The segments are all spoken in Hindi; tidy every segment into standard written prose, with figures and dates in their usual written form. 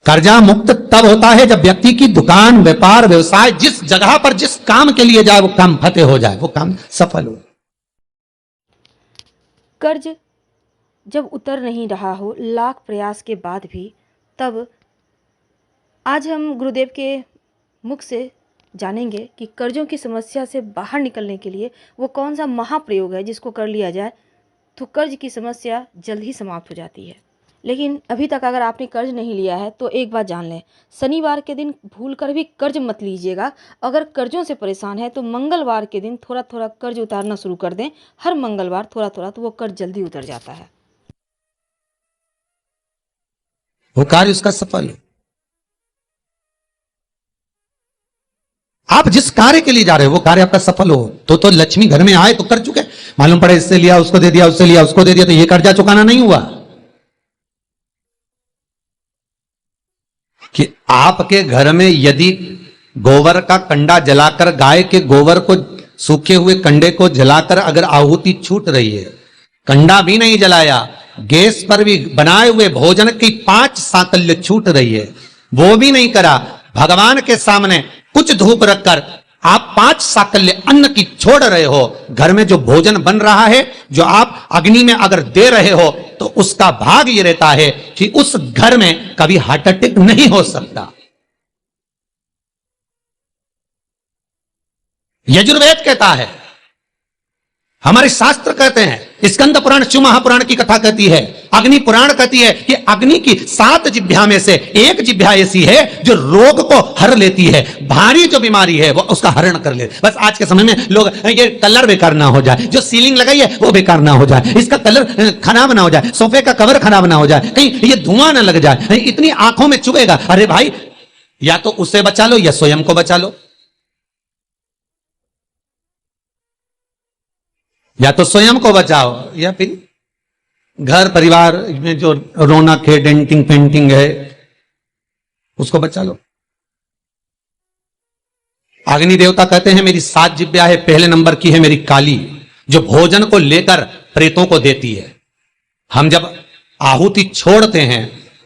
कर्जा मुक्त तब होता है जब व्यक्ति की दुकान, व्यापार, व्यवसाय, जिस जगह पर जिस काम के लिए जाए वो काम फतेह हो जाए, वो काम सफल हो। कर्ज जब उतर नहीं रहा हो लाख प्रयास के बाद भी, तब आज हम गुरुदेव के मुख से जानेंगे कि कर्जों की समस्या से बाहर निकलने के लिए वो कौन सा महाप्रयोग है जिसको कर लिया जाए तो कर्ज की समस्या जल्द ही समाप्त हो जाती है। लेकिन अभी तक अगर आपने कर्ज नहीं लिया है तो एक बात जान लें, शनिवार के दिन भूलकर भी कर्ज मत लीजिएगा। अगर कर्जों से परेशान है तो मंगलवार के दिन थोड़ा थोड़ा कर्ज उतारना शुरू कर दें, हर मंगलवार थोड़ा थोड़ा, तो वो कर्ज जल्दी उतर जाता है। वो कार्य उसका सफल हो। आप जिस कार्य के लिए जा रहे हो वो कार्य आपका सफल हो तो लक्ष्मी घर में आए तो कर चुके, मालूम पड़े इससे लिया उसको दे दिया, उससे लिया उसको दे दिया, तो ये कर्जा चुकाना नहीं हुआ। कि आपके घर में यदि गोबर का कंडा जलाकर, गाय के गोबर को, सूखे हुए कंडे को जलाकर अगर आहुति छूट रही है, कंडा भी नहीं जलाया, गैस पर भी बनाए हुए भोजन की 5 साकल्य छूट रही है, वो भी नहीं करा, भगवान के सामने कुछ धूप रखकर आप 5 साकल्य अन्न की छोड़ रहे हो, घर में जो भोजन बन रहा है, जो आप अग्नि में अगर दे रहे हो, तो उसका भाग ये रहता है कि उस घर में कभी हार्ट अटैक नहीं हो सकता। यजुर्वेद कहता है, हमारे शास्त्र कहते हैं, स्कंद पुराण, शिव महापुराण की कथा कहती है, अग्नि पुराण कहती है कि अग्नि की 7 जिह्वा में से एक जिह्वा ऐसी है जो रोग को हर लेती है, भारी जो बीमारी है वो उसका हरण कर ले। बस आज के समय में लोग ये कलर बेकार ना हो जाए, जो सीलिंग लगाई है वो बेकार ना हो जाए, इसका कलर खराब ना हो जाए, सोफे का कवर खराब ना हो जाए, कहीं ये धुआं ना लग जाए, इतनी आंखों में चुभेगा। अरे भाई, या तो उससे बचा लो या स्वयं को बचा लो, या तो स्वयं को बचाओ या फिर घर परिवार में जो रौनक है, डेंटिंग पेंटिंग है, उसको बचा लो। अग्नि देवता कहते हैं मेरी 7 जिह्वा है, पहले नंबर की है मेरी काली, जो भोजन को लेकर प्रेतों को देती है। हम जब आहुति छोड़ते हैं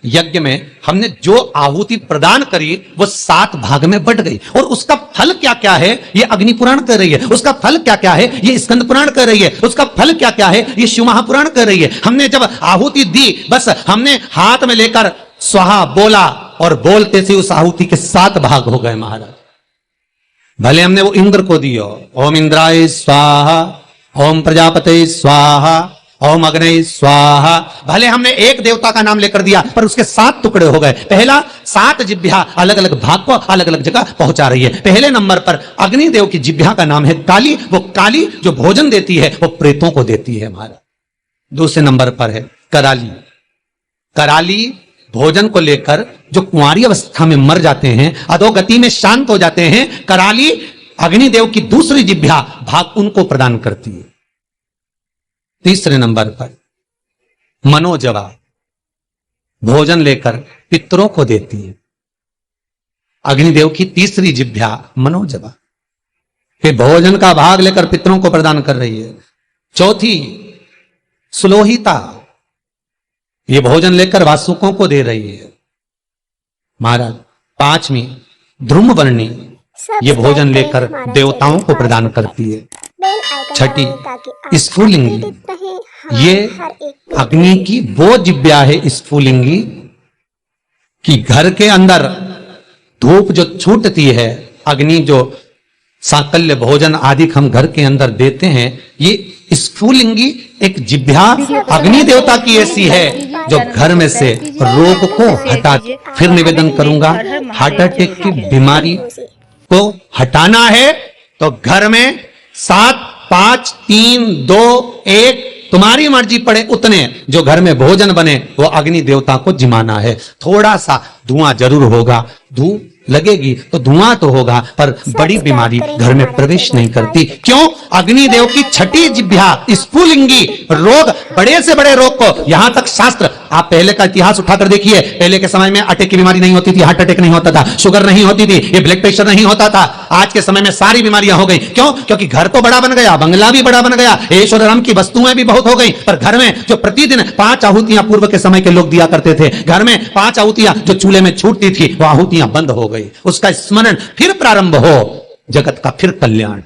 यज्ञ में, हमने जो आहुति प्रदान करी वो 7 भाग में बट गई, और उसका फल क्या क्या है ये अग्नि पुराण कह रही है, उसका फल क्या क्या है ये स्कंद पुराण कह रही है, उसका फल क्या क्या है ये शिव महापुराण कह रही है। हमने जब आहुति दी, बस हमने हाथ में लेकर स्वाहा बोला, और बोलते से उस आहुति के 7 भाग हो गए महाराज। भले हमने वो इंद्र को दियो, ओम इंद्राय स्वाहा, ओम प्रजापते स्वाहा, ओम अग्नि स्वाहा, भले हमने एक देवता का नाम लेकर दिया पर उसके 7 टुकड़े हो गए। पहला 7 जिह्वा अलग अलग भाग को अलग अलग जगह पहुंचा रही है। पहले नंबर पर अग्निदेव की जिह्वा का नाम है काली, वो काली जो भोजन देती है वो प्रेतों को देती है महाराज। दूसरे नंबर पर है कराली, कराली भोजन को लेकर जो कुंवारी अवस्था में मर जाते हैं, अधोगति में शांत हो जाते हैं, कराली अग्निदेव की दूसरी जिह्वा भाग उनको प्रदान करती है। तीसरे नंबर पर मनोजवा भोजन लेकर पितरों को देती है, अग्निदेव की तीसरी जिह्वा मनोजवा, फिर भोजन का भाग लेकर पितरों को प्रदान कर रही है। चौथी सुलोहिता, ये भोजन लेकर वासुकों को दे रही है महाराज। 5वीं ध्रुमवर्णी, ये भोजन लेकर देवताओं को प्रदान करती है। 6ठी स्फुलिंगी, ये अग्नि की वो जिह्वा है स्फुलिंगी कि घर के अंदर धूप जो छूटती है, अग्नि जो साकल्य भोजन आदि हम घर के अंदर देते हैं, ये स्फुलिंगी एक जिह्वा अग्नि देवता की ऐसी है जो घर में से रोग को हटा। फिर निवेदन करूंगा, हार्ट अटैक की बीमारी को हटाना है तो घर में 7, 5, 3, 2, 1 तुम्हारी मर्जी पड़े उतने जो घर में भोजन बने वो अग्नि देवता को जिमाना है। थोड़ा सा धुआं जरूर होगा, धूप लगेगी तो धुआं तो होगा, पर बड़ी बीमारी घर में प्रवेश नहीं करती। क्यों? अग्निदेव की छठी जिह्वा स्फुलिंगी रोग, बड़े से बड़े रोग को, यहां तक शास्त्र, आप पहले का इतिहास उठाकर देखिए, पहले के समय में अटैक की बीमारी नहीं होती थी, हार्ट अटैक नहीं होता था, शुगर नहीं होती थी, ये ब्लड प्रेशर नहीं होता था। आज के समय में सारी बीमारियां हो गई। क्यों? क्योंकि घर तो बड़ा बन गया, बंगला भी बड़ा बन गया, ऐश्वर्य राम की वस्तुएं भी बहुत हो गई, पर घर में जो प्रतिदिन 5 आहुतियां पूर्व के समय के लोग दिया करते थे, घर में 5 आहुतियां जो चूल्हे में छूटती थी, वो आहुतियां बंद हो गई। उसका स्मरण फिर प्रारंभ हो, जगत का फिर कल्याण।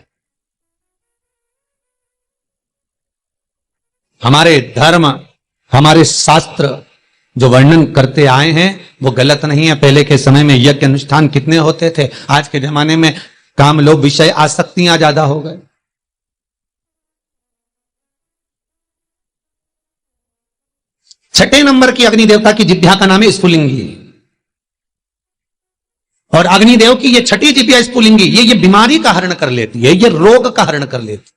हमारे धर्म, हमारे शास्त्र जो वर्णन करते आए हैं वो गलत नहीं है। पहले के समय में यज्ञ अनुष्ठान कितने होते थे, आज के जमाने में काम, लोभ, विषय, आसक्तियां ज्यादा हो गए। छठे नंबर की अग्नि देवता की जिह्वा का नाम है स्फुलिंगी, और अग्निदेव की ये छठी जिह्वा स्फुलिंगी, ये बीमारी का हरण कर लेती है, ये रोग का हरण कर लेती है।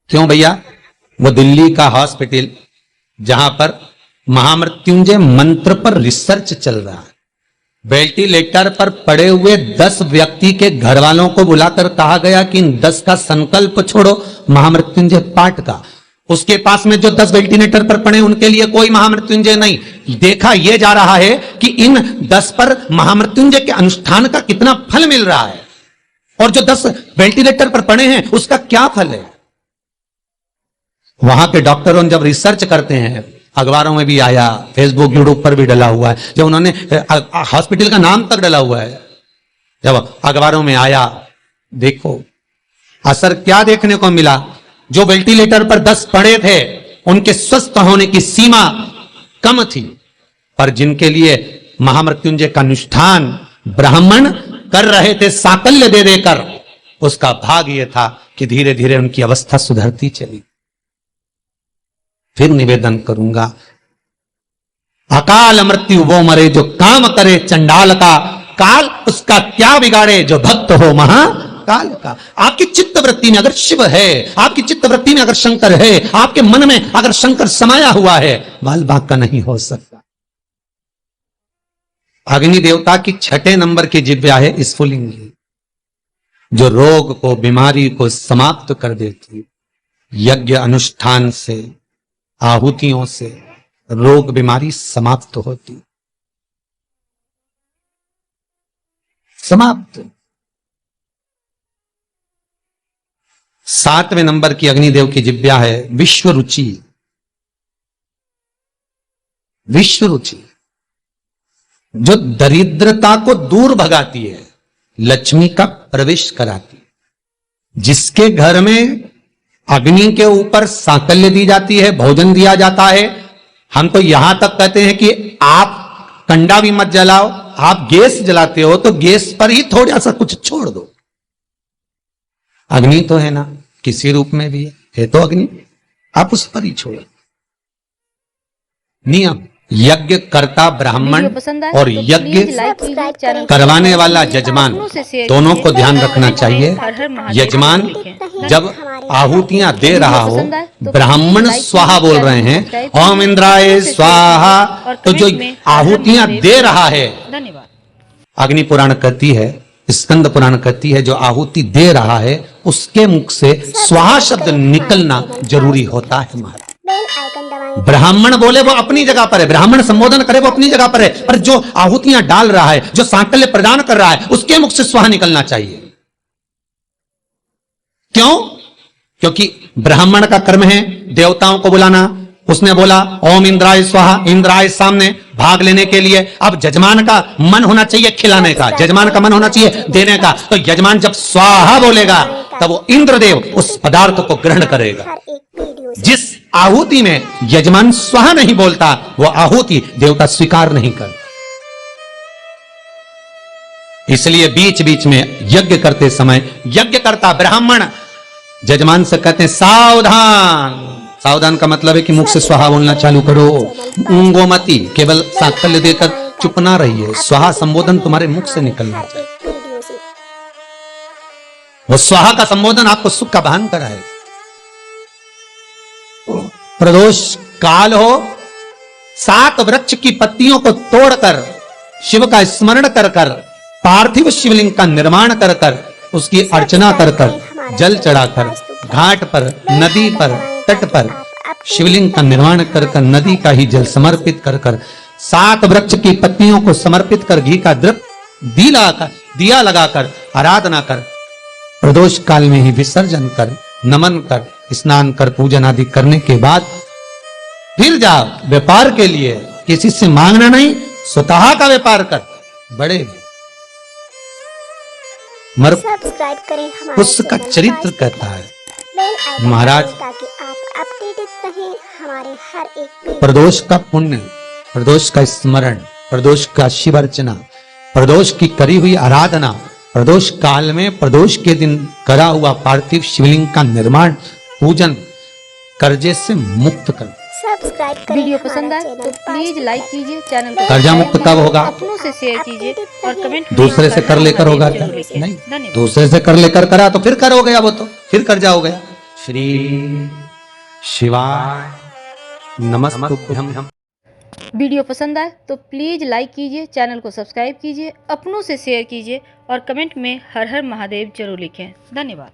क्यों भैया? वो दिल्ली का हॉस्पिटल जहां पर महामृत्युंजय मंत्र पर रिसर्च चल रहा है, वेंटिलेटर पर पड़े हुए 10 व्यक्ति के घर वालों को बुलाकर कहा गया कि इन 10 का संकल्प छोड़ो महामृत्युंजय पाठ का। उसके पास में जो 10 वेंटिलेटर पर पड़े उनके लिए कोई महामृत्युंजय नहीं। देखा यह जा रहा है कि इन 10 पर महामृत्युंजय के अनुष्ठान का कितना फल मिल रहा है, और जो 10 वेंटिलेटर पर पड़े हैं उसका क्या फल है। वहां के डॉक्टरों जब रिसर्च करते हैं, अखबारों में भी आया, फेसबुक यूट्यूब पर भी डला हुआ है, जब उन्होंने हॉस्पिटल का नाम तक डला हुआ है, जब अखबारों में आया, देखो असर क्या देखने को मिला। जो वेंटिलेटर पर 10 पड़े थे उनके स्वस्थ होने की सीमा कम थी, पर जिनके लिए महामृत्युंजय का अनुष्ठान ब्राह्मण कर रहे थे साकल्य दे देकर, उसका भाग यह था कि धीरे धीरे उनकी अवस्था सुधरती चली। फिर निवेदन करूंगा, अकाल मृत्यु वो मरे जो काम करे चंडाल का, काल उसका क्या बिगाड़े जो भक्त हो महाकाल का। आपकी चित्त वृत्ति में अगर शिव है, आपकी चित्त वृत्ति में अगर शंकर है, आपके मन में अगर शंकर समाया हुआ है, बाल बांका नहीं हो सकता। अग्नि देवता की छठे नंबर की जिह्वा है स्फुलिंगी, जो रोग को, बीमारी को समाप्त कर देती। यज्ञ अनुष्ठान से, आहुतियों से रोग बीमारी समाप्त होती, समाप्त। 7वें नंबर की अग्निदेव की जिह्वा है विश्व रुचि। विश्व रुचि जो दरिद्रता को दूर भगाती है, लक्ष्मी का प्रवेश कराती है। जिसके घर में अग्नि के ऊपर सांकल्य दी जाती है, भोजन दिया जाता है, हम तो यहां तक कहते हैं कि आप कंडा भी मत जलाओ, आप गैस जलाते हो तो गैस पर ही थोड़ा सा कुछ छोड़ दो। अग्नि तो है ना, किसी रूप में भी है तो अग्नि, आप उस पर ही छोड़ो। नियम, यज्ञ करता ब्राह्मण और यज्ञ करवाने वाला यजमान, दोनों को ध्यान रखना चाहिए। यजमान जब आहुतियां दे रहा हो, ब्राह्मण स्वाहा बोल रहे हैं, ओम इंद्राय स्वाहा, तो जो आहुतियां दे रहा है, अग्नि पुराण कहती है, स्कंद पुराण कहती है, जो आहुति दे रहा है उसके मुख से स्वाहा शब्द निकलना जरूरी होता है। महाराज ब्राह्मण बोले वो अपनी जगह पर है, ब्राह्मण संबोधन करे वो अपनी जगह पर है, पर जो आहुतियां डाल रहा है, जो सांकल्य प्रदान कर रहा है, उसके मुख से स्वाहा निकलना चाहिए। क्यों? क्योंकि ब्राह्मण का कर्म है देवताओं को बुलाना। उसने बोला ओम इंद्राय स्वाहा, इंद्राय सामने भाग लेने के लिए। अब यजमान का मन होना चाहिए खिलाने का, यजमान का मन होना चाहिए देने का। तो यजमान जब स्वाहा बोलेगा तब वो इंद्रदेव उस पदार्थ को ग्रहण करेगा। जिस आहुति में यजमान स्वाहा नहीं बोलता, वो आहुति देवता स्वीकार नहीं करता। इसलिए बीच बीच में यज्ञ करते समय यज्ञ करता ब्राह्मण यजमान से कहते हैं सावधान। सावधान का मतलब है कि मुख से स्वाहा बोलना चालू करो, गोमती केवल सांकल्य देकर चुप ना रहिए, स्वाहा संबोधन तुम्हारे मुख से निकलना चाहिए। वो स्वाहा का संबोधन आपको सुख का भान कराए। प्रदोष काल हो, 7 वृक्ष की पत्तियों को तोड़कर शिव का स्मरण कर कर पार्थिव शिवलिंग का निर्माण कर कर उसकी अर्चना कर कर जल चढ़ाकर घाट पर, नदी पर, तट पर शिवलिंग का निर्माण कर कर नदी का ही जल समर्पित कर कर 7 वृक्ष की पत्तियों को समर्पित कर घी का द्रप दिया लगाकर आराधना कर प्रदोष काल में ही विसर्जन कर, नमन कर, स्नान कर, पूजन आदि करने के बाद फिर जा व्यापार के लिए, किसी से मांगना नहीं, स्वतः का व्यापार कर। बड़े मर सब्सक्राइब करें हमारे उसका चैनल चरित्र वाइस कहता है बेल आइकन महाराज, दबाएं ताकि आप अपडेटेड रहें हमारे हर एक वीडियो। प्रदोष का पुण्य, प्रदोष का स्मरण, प्रदोष का शिव अर्चना, प्रदोष की करी हुई आराधना, प्रदोष काल में प्रदोष के दिन करा हुआ पार्थिव शिवलिंग का निर्माण, पूजन कर्जे से मुक्त कर। सब्सक्राइब करें वीडियो पसंद आए हमारे तो चैनल प्लीज वाइस लाइक कीजिए, चैनल को कर्जा मुक्त कब होगा? अपनों से शेयर कीजिए और कमेंट में दूसरे से कर लेकर होगा क्या? जरूर लिखिए। नहीं, धन्यवाद। दूसरे से कर लेकर करा तो फिर कर हो गया, वो तो फिर कर्जा हो गया। श्री शिवाय नमस्तुभ्यं। वीडियो पसंद आए तो प्लीज़ लाइक कीजिए, चैनल को सब्सक्राइब कीजिए, अपनों से शेयर कीजिए और कमेंट में हर हर महादेव जरूर लिखें। धन्यवाद।